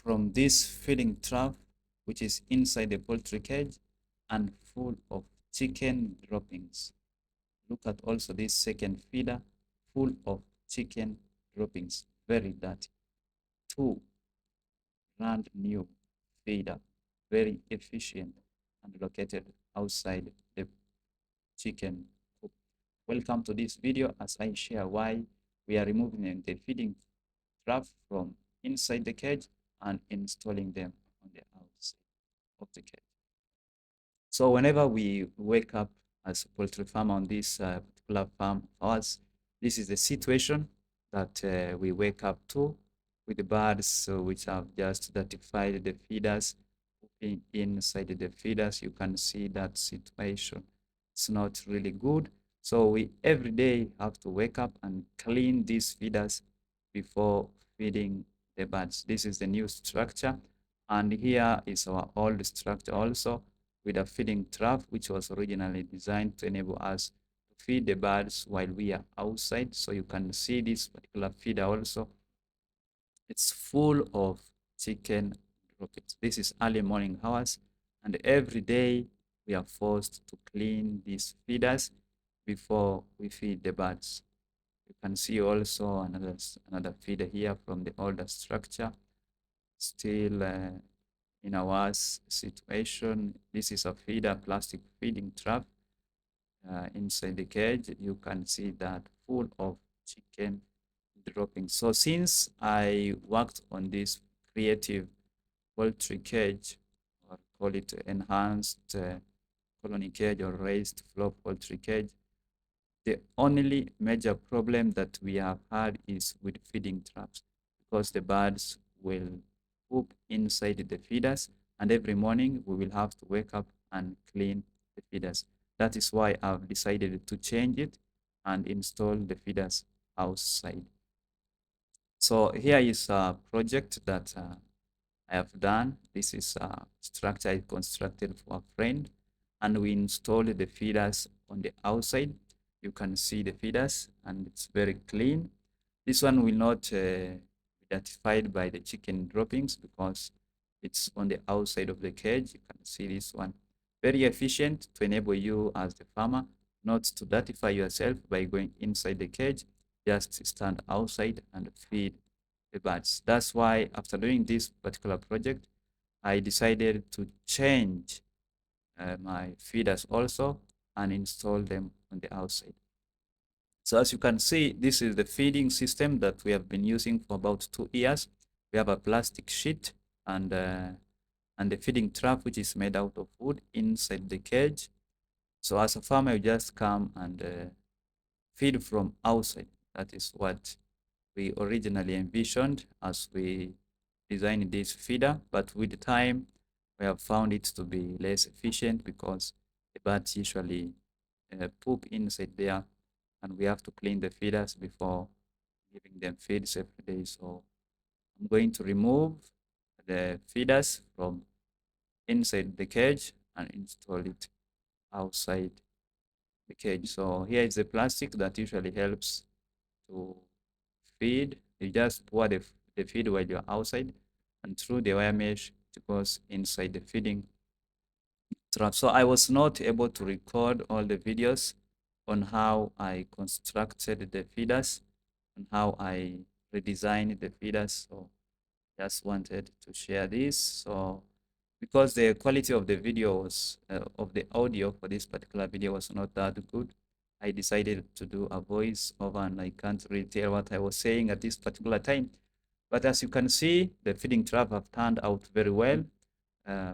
from this feeding trough, which is inside the poultry cage and full of chicken droppings. Look at also this second feeder, full of chicken droppings, very dirty. Two brand new feeder, very efficient and located outside the chicken coop. Welcome to this video as I share why we are removing the feeding trough from inside the cage and installing them on the outside of the cage. So whenever we wake up as a poultry farm on this particular farm of ours, this is the situation that we wake up to with the birds which have just dirtified the feeders. Inside the feeders, you can see that situation. It's not really good. So we every day have to wake up and clean these feeders before feeding the birds. This is the new structure. And here is our old structure also, with a feeding trough, which was originally designed to enable us to feed the birds while we are outside. So you can see this particular feeder also. It's full of chicken droppings. This is early morning hours, and every day we are forced to clean these feeders before we feed the birds. You can see also another feeder here from the older structure, still in a worse situation. This is a feeder, plastic feeding trap inside the cage. You can see that full of chicken droppings. So since I worked on this creative poultry cage, or call it enhanced colony cage or raised floor poultry cage, the only major problem that we have had is with feeding traps, because the birds will poop inside the feeders, and every morning we will have to wake up and clean the feeders. That is why I've decided to change it and install the feeders outside. So here is a project that I have done. This is a structure I constructed for a friend, and we installed the feeders on the outside. You can see the feeders, and it's very clean. This one will not be dirtified by the chicken droppings because it's on the outside of the cage. You can see this one. Very efficient to enable you as the farmer not to dirtify yourself by going inside the cage. Just stand outside and feed the birds. That's why after doing this particular project, I decided to change my feeders also and install them on the outside. So as you can see, this is the feeding system that we have been using for about 2 years. We have a plastic sheet and the feeding trap, which is made out of wood, inside the cage. So as a farmer, you just come and feed from outside. That is what we originally envisioned as we designed this feeder, but with time, we have found it to be less efficient because the birds usually poop inside there, and we have to clean the feeders before giving them feeds every day. So I'm going to remove the feeders from inside the cage and install it outside the cage. So here is the plastic that usually helps to feed. You just pour the feed while you're outside, and through the wire mesh, it goes inside the feeding trap. So I was not able to record all the videos on how I constructed the feeders and how I redesigned the feeders. So just wanted to share this. So because the quality of the video was of the audio for this particular video was not that good, I decided to do a voice over, and I can't really tell what I was saying at this particular time. But as you can see, the feeding trap have turned out very well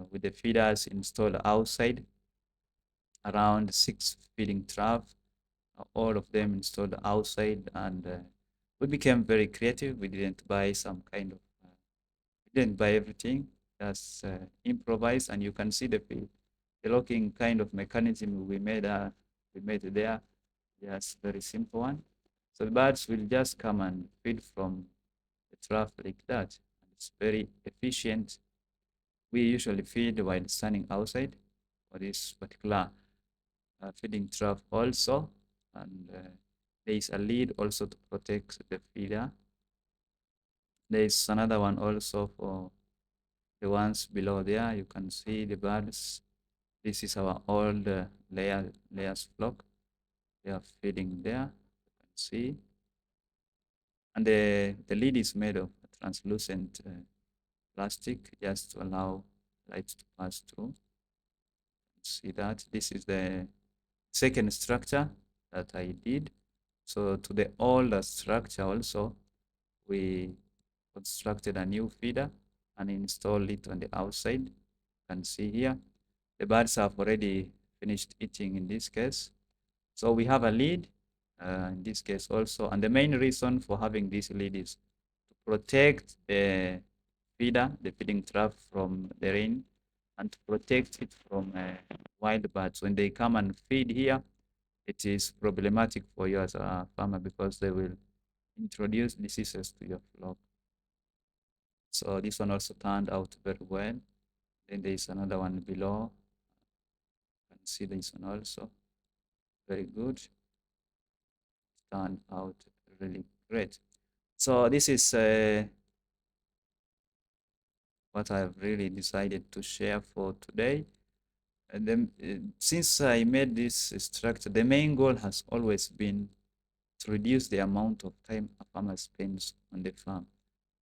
with the feeders installed outside, around 6 feeding traps, all of them installed outside, and we became very creative. We didn't buy some kind of, we didn't buy everything, just improvise, and you can see the locking kind of mechanism we made there. Yes, very simple one. So the birds will just come and feed from the trough like that. And it's very efficient. We usually feed while standing outside for this particular feeding trough also. And there is a lid also to protect the feeder. There is another one also for The ones below there, you can see the birds. This is our old layers flock. They are feeding there. You can see. And the lid is made of translucent plastic just to allow light to pass through. See that? This is the second structure that I did. So to the older structure also, we constructed a new feeder and installed it on the outside. You can see here, the birds have already finished eating in this case. So we have a lid in this case also. And the main reason for having this lid is to protect the feeder, the feeding trough from the rain, and to protect it from wild birds. When they come and feed here, it is problematic for you as a farmer because they will introduce diseases to your flock. So this one also turned out very well. Then there is another one below. You can see this one also. Very good. Turned out really great. So this is what I've really decided to share for today. And then, since I made this structure, the main goal has always been to reduce the amount of time a farmer spends on the farm.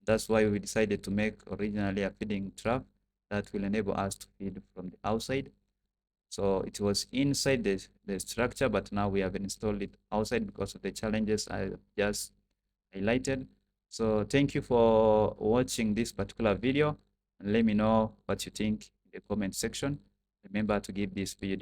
That's why we decided to make originally a feeding trough that will enable us to feed from the outside. So it was inside the structure, but now we have installed it outside because of the challenges I just highlighted. So thank you for watching this particular video, and let me know what you think in the comment section. Remember to give this video